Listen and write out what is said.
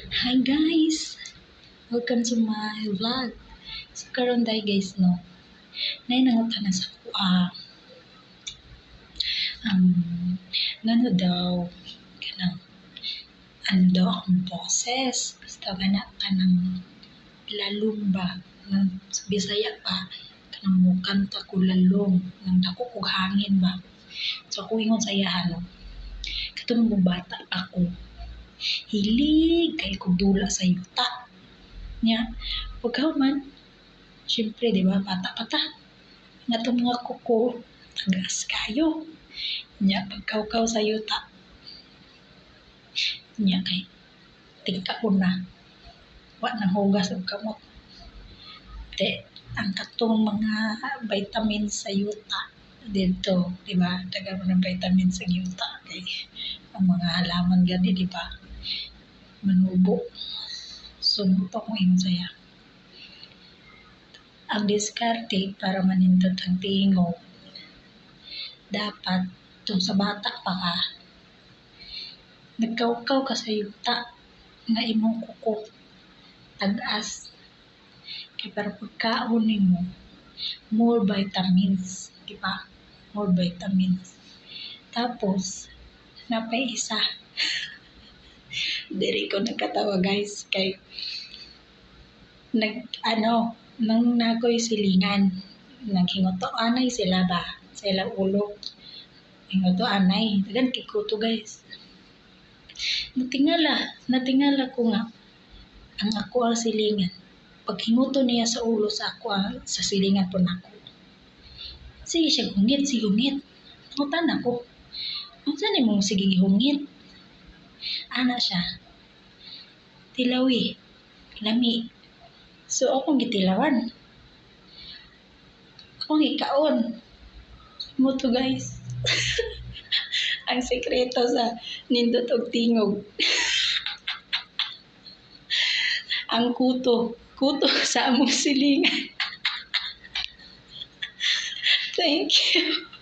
Hi guys! Welcome to my vlog. So karon day guys no. Nay nangutan na sa ko ngano daw kanang ano daw ang boses. Basta gana kanang lalong ba sa Bisaya pa kanang mo kanta ko lalong nang dako kog hangin ba. So ako ingon sa iyahan no. Katong bata ako. Hilig kay kog dula sa yuta. Nya, pagkaw man, syempre, di ba, bata pa ta. Nga itong mga kuko, tagas kayo. Nya, pagkaw-kaw sa yuta. Nya, kay, tingka ko na. Wa nang hugas ang kamot. Te, ang katong mga vitamins sa yuta dito, di ba? Daga mo ng vitamins sa yuta. Kay, ang mga halaman gani, di ba? Manubo. So, muto ko yung saya. Ang diskarte para manindot ang tingog, dapat kung sa bata pa ka, nagkaukaw ka sa yuta nga imong kuko, tagas. Kaya para pagkaon mo, more vitamins, di ba? More vitamins. Tapos, napay isa. Diri ko nagkatawa guys, kay nang nakoy silingan, naghingoto anay sila ba, sa ilang ulo. Hingoto anay, dagan kikuto guys. Natingala ko nga, ang ako ang silingan. Pag hingoto niya sa ulo sa ako, sa silingan po nako. Sige siya hungit. Tangutan ako. Ang saan mong sige hungit? Ana siya. Tilawi. Lami. So, akong gitilawan. Akong ikaon. Mo to guys. Ang sekreto sa nindot og tingog. Ang kuto sa among silingan. Thank you.